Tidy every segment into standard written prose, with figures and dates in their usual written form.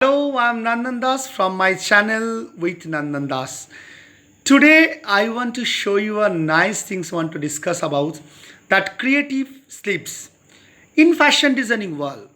Hello, I'm Nandan Das from my channel with Nandan Das. Today I want to show you a nice things I want to discuss about that creative sleeps. In fashion designing world,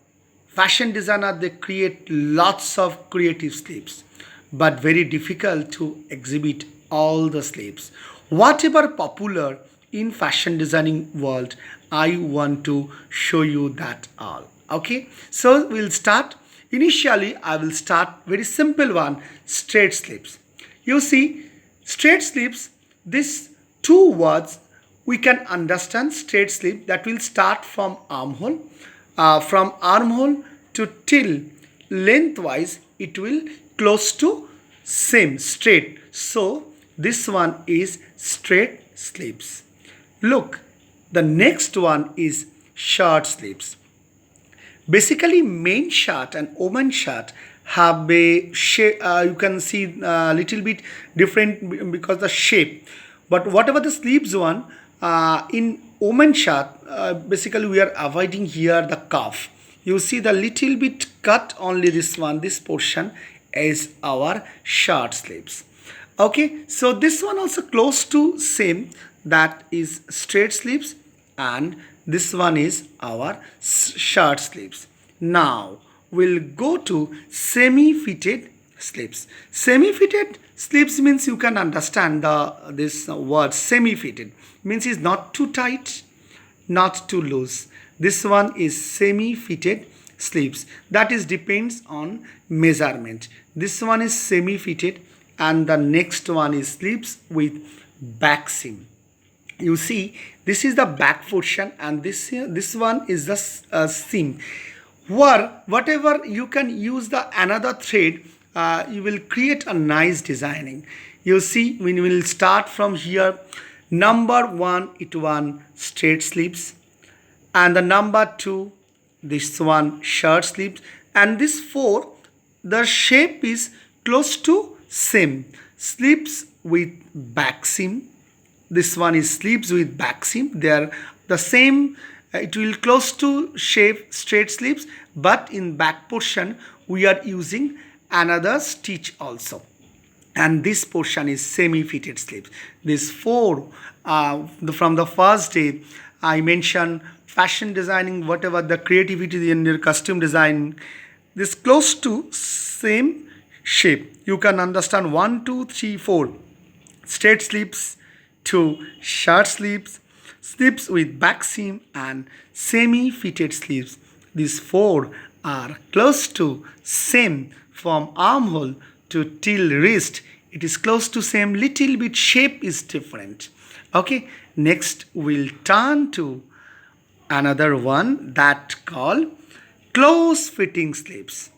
fashion designer they create lots of creative sleeps, but very difficult to exhibit all the sleeps. Whatever popular in fashion designing world, I want to show you that all. Okay, so we'll start. Initially, I will start very simple one, straight sleeves. You see, straight sleeves, these two words we can understand straight sleeve that will start from armhole. From armhole to till lengthwise, it will close to same straight. So this one is straight sleeves. Look, the next one is short sleeves. Basically, main shirt and woman shirt have a shape. You can see a little bit different because the shape. But whatever the sleeves one in woman shirt, basically we are avoiding here the cuff. You see the little bit cut only this one. This portion is our short sleeves. Okay, so this one also close to same, that is straight sleeves, and this one is our short sleeves. Now we'll go to semi-fitted sleeves. Semi-fitted sleeves means you can understand this word semi-fitted means is not too tight, not too loose. This one is semi-fitted sleeves, that is depends on measurement. This one is semi-fitted and the next one is sleeves with back seam. You see, this is the back portion and this one is the seam, where whatever you can use the another thread, you will create a nice designing. You see, we will start from here. Number one, it one straight sleeves, and the number two, this one short sleeves, and this four, the shape is close to same, sleeves with back seam. This one is sleeves with back seam. They are the same. It will close to shape straight sleeves, but in back portion we are using another stitch also. And this portion is semi-fitted sleeves. This four, from the first day I mentioned fashion designing, whatever the creativity in your costume design, this close to same shape. You can understand 1, 2, 3, 4 straight sleeves, 2 short sleeves, sleeves with back seam, and semi-fitted sleeves. These four are close to same from armhole to till wrist. It is close to same, little bit shape is different. Okay, next we'll turn to another one that called close fitting sleeves.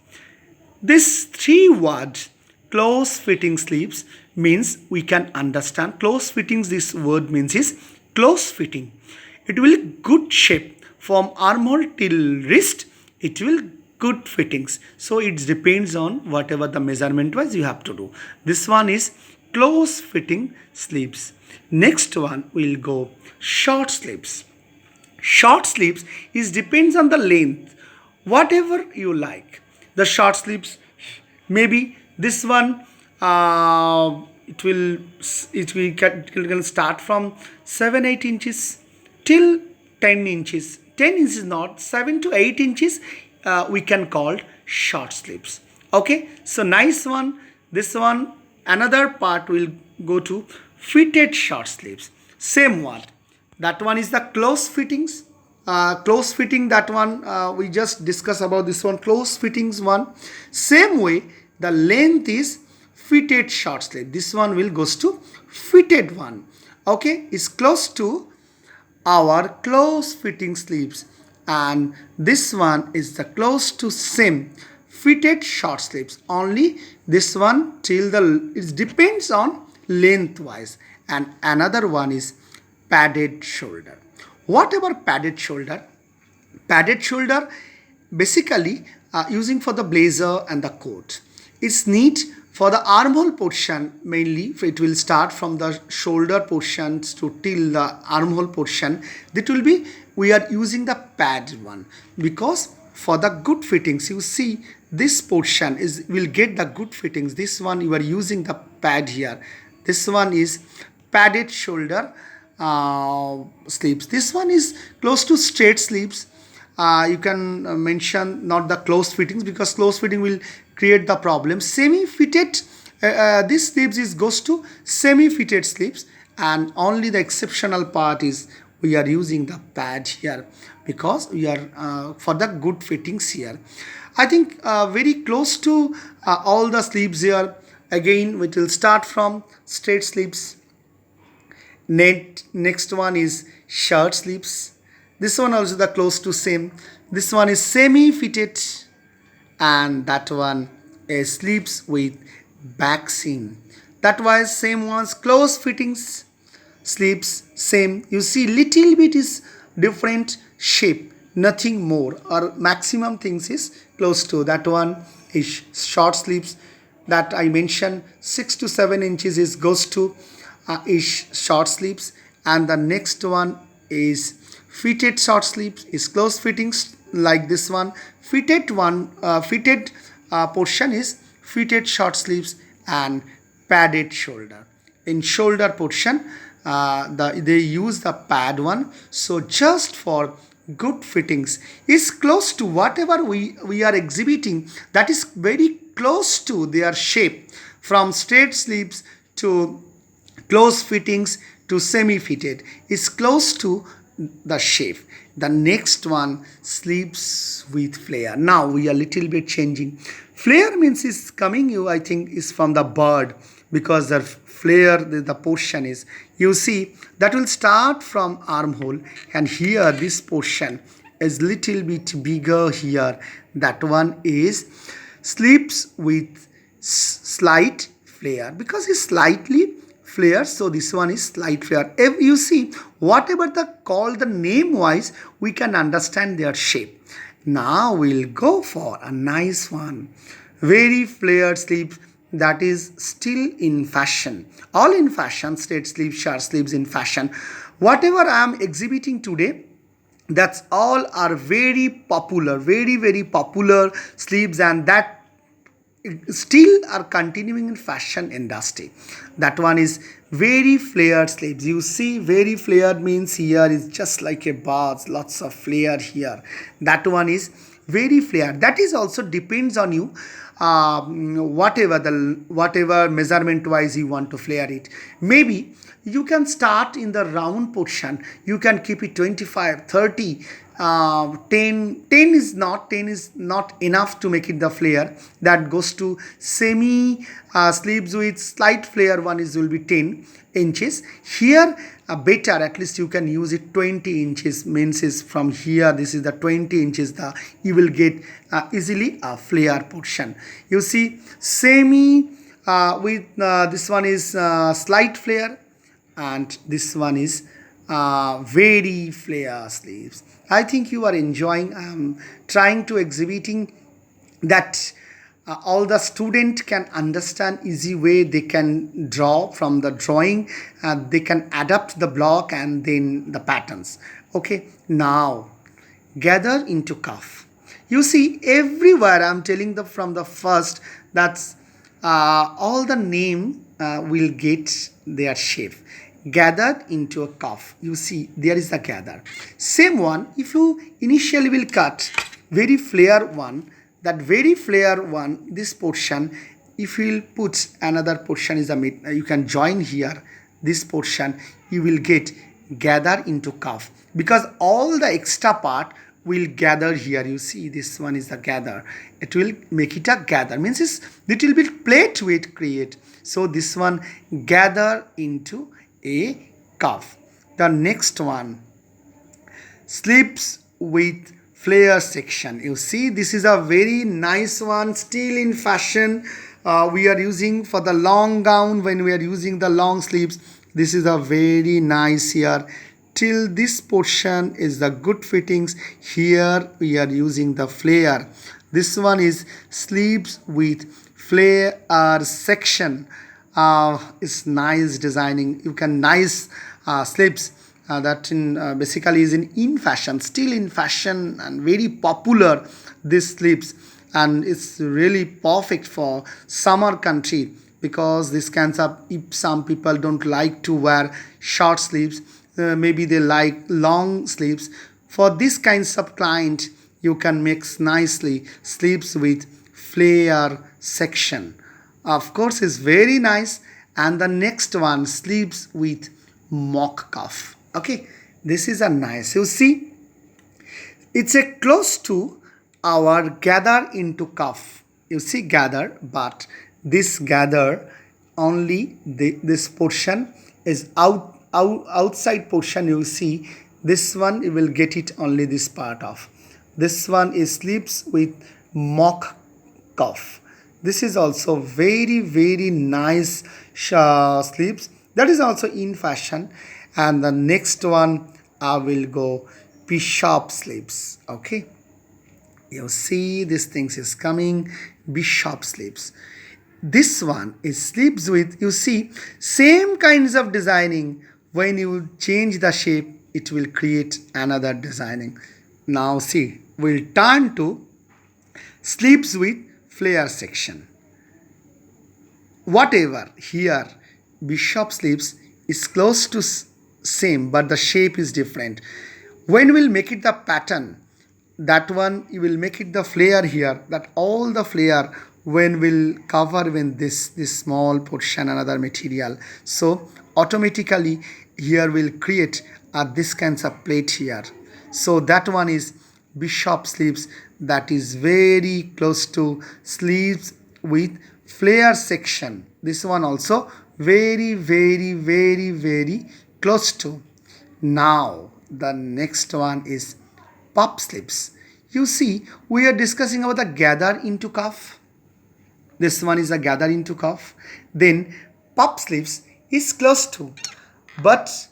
This three words close fitting sleeves means we can understand close fittings. This word means is close fitting. It will good shape from armhole till wrist. It will good fittings. So it depends on whatever the measurement wise you have to do. This one is close fitting sleeves. Next one will go short sleeves. Short sleeves is depends on the length, whatever you like. The short sleeves, maybe this one it can start from 7-8 inches till 10 inches. 10 inches not, 7 to 8 inches we can call short sleeves. Okay, so nice one. This one, another part will go to fitted short sleeves. Same one, that one is the close fittings. Close fitting, that one we just discussed about this one, close fittings one. Same way, the length is fitted short sleeve. This one will goes to fitted one. Okay, is close to our close fitting sleeves, and this one is the close to same fitted short sleeves. Only this one till the, it depends on lengthwise, and another one is padded shoulder. Whatever padded shoulder, basically using for the blazer and the coat. It's neat for the armhole portion. Mainly it will start from the shoulder portions to till the armhole portion. That will be, we are using the pad one, because for the good fittings, you see this portion is will get the good fittings. This one you are using the pad here. This one is padded shoulder sleeves. This one is close to straight sleeves. You can mention not the close fittings, because close fitting will create the problem. Semi-fitted, this sleeves is goes to semi-fitted sleeves, and only the exceptional part is we are using the pad here, because we are for the good fittings here. I think very close to all the sleeves here. Again, we will start from straight sleeves. Next one is shirt sleeves. This one also the close to same. This one is semi-fitted, and that one is sleeves with back seam. That was same ones close fittings sleeves same. You see little bit is different shape, nothing more, or maximum things is close to. That one is short sleeves that I mentioned, 6 to 7 inches is goes to is short sleeves. And the next one is fitted short sleeves, is close fittings like this one. Fitted portion is fitted short sleeves and padded shoulder. In shoulder portion they use the pad one, so just for good fittings is close to whatever we are exhibiting, that is very close to their shape, from straight sleeves to close fittings to semi-fitted is close to the shape. The next one, sleeves with flare. Now we are little bit changing. Flare means is coming, you I think is from the bird, because the flare the portion is, you see that will start from armhole, and here this portion is little bit bigger here. That one is sleeves with slight flare, because it's slightly flare, so this one is slight flare. If you see whatever the call the name wise, we can understand their shape. Now we'll go for a nice one, very flared sleeves, that is still in fashion. All in fashion, straight sleeves, short sleeves in fashion. Whatever I am exhibiting today, that's all are very popular, very popular sleeves, and that still are continuing in fashion industry. That one is very flared sleeves. You see very flared means here is just like a bars, lots of flare here. That one is very flared. That is also depends on you, whatever measurement wise you want to flare it. Maybe you can start in the round portion, you can keep it 25, 30, 10 is not enough to make it the flare. That goes to semi sleeves with slight flare one is will be 10 inches. Here better, at least you can use it 20 inches, means is from here, this is the 20 inches, the you will get easily a flare portion. You see semi with this one is slight flare, and this one is very flare sleeves. I think you are enjoying. I am trying to exhibiting that all the student can understand easy way. They can draw from the drawing, they can adapt the block and then the patterns. Okay, now gather into cuff. You see everywhere I am telling the from the first, that's all the name will get their shape. Gathered into a cuff. You see there is the gather. Same one, if you initially will cut very flare one, that very flare one, this portion, if you will put another portion is a mid, you can join here this portion, you will get gather into cuff, because all the extra part will gather here. You see this one is the gather, it will make it a gather, means it's little bit plate weight create. So this one gather into a cuff. The next one, sleeves with flare section. You see this is a very nice one, still in fashion. We are using for the long gown, when we are using the long sleeves, this is a very nice here. Till this portion is the good fittings, here we are using the flare. This one is sleeves with flare section. Is nice designing. You can nice sleeves that in basically is in fashion, still in fashion and very popular. This sleeves and it's really perfect for summer country, because this kinds of, if some people don't like to wear short sleeves, maybe they like long sleeves. For this kinds of client, you can mix nicely sleeves with flare section. Of course, it's very nice. And the next one, sleeves with mock cuff. Okay, this is a nice. You see, it's a close to our gather into cuff. You see gather, but this gather only this portion is outside portion. You see this one, you will get it only this part of. This one is sleeves with mock cuff. This is also very nice sleeves. That is also in fashion. And the next one, I will go bishop sleeves. Okay, you see these things is coming, bishop sleeves. This one is sleeves with, you see, same kinds of designing. When you change the shape, it will create another designing. Now see, we'll turn to sleeves with flare section. Whatever here, bishop sleeves is close to same, but the shape is different. When we'll make it the pattern, that one you will make it the flare here, that all the flare when we'll cover when this small portion another material, so automatically here will create this kinds of plate here. So that one is bishop sleeves, that is very close to sleeves with flare section. This one also very close to. Now the next one is puff sleeves. You see, we are discussing about the gather into cuff. This one is a gather into cuff. Then puff sleeves is close to, but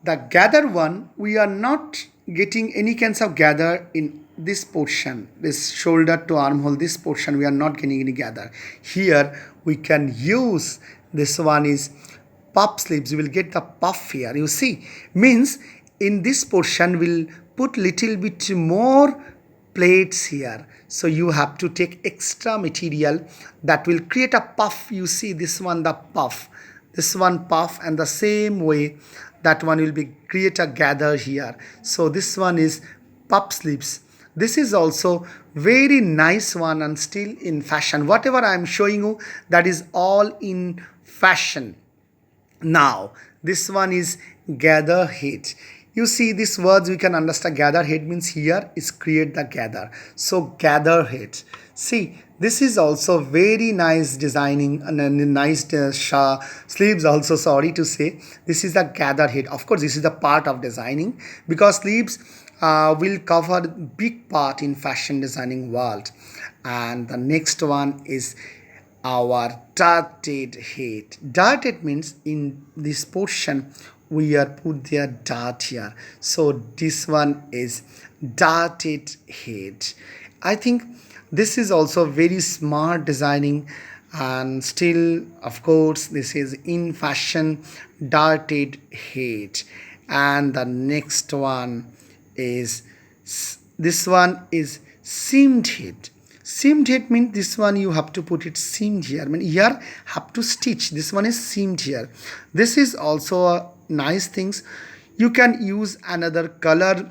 the gather one, we are not getting any kinds of gather in this portion, this shoulder to armhole, this portion we are not getting any gather. Here we can use, this one is puff sleeves, you will get the puff here. You see, means in this portion we'll put little bit more plates here. So you have to take extra material that will create a puff. You see this one, the puff, this one puff, and the same way that one will be create a gather here. So this one is puff sleeves. This is also very nice one and still in fashion. Whatever I am showing you, that is all in fashion. Now this one is gather head. You see these words, we can understand. Gather head means here is create the gather. So gather head. See, this is also very nice designing and a nice sleeves also, sorry to say. This is the gather head. Of course, this is the part of designing, because sleeves will cover big part in fashion designing world. And the next one is our darted head. Darted means in this portion we are put their dart here. So this one is darted head. I think this is also very smart designing, and still of course this is in fashion, darted head. And the next one is, this one is seamed head. Seamed head means this one you have to put it seamed here. I mean here have to stitch. This one is seamed here. This is also a nice things. You can use another color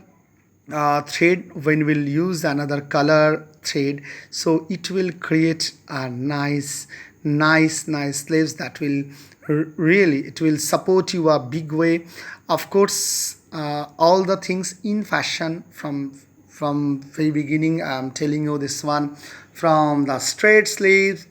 thread when we'll use another color thread, so it will create a nice sleeves that will really, it will support you a big way. Of course, all the things in fashion from very beginning, I'm telling you this one, from the straight sleeves,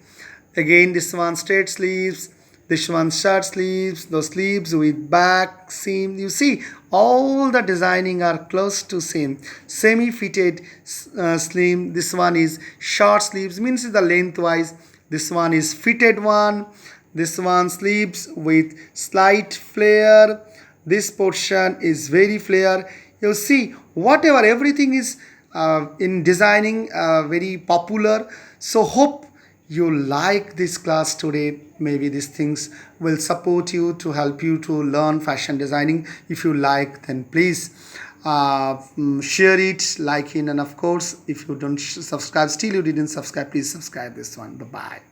again this one straight sleeves, this one short sleeves, those sleeves with back seam. You see all the designing are close to same. Semi-fitted sleeve, this one is short sleeves, means the lengthwise. This one is fitted one. This one sleeves with slight flare. This portion is very flare. You see whatever, everything is in designing very popular. So hope you like this class today. Maybe these things will support you to help you to learn fashion designing. If you like, then please share it, like it, and of course if you don't subscribe, still you didn't subscribe, please subscribe this one. Bye bye.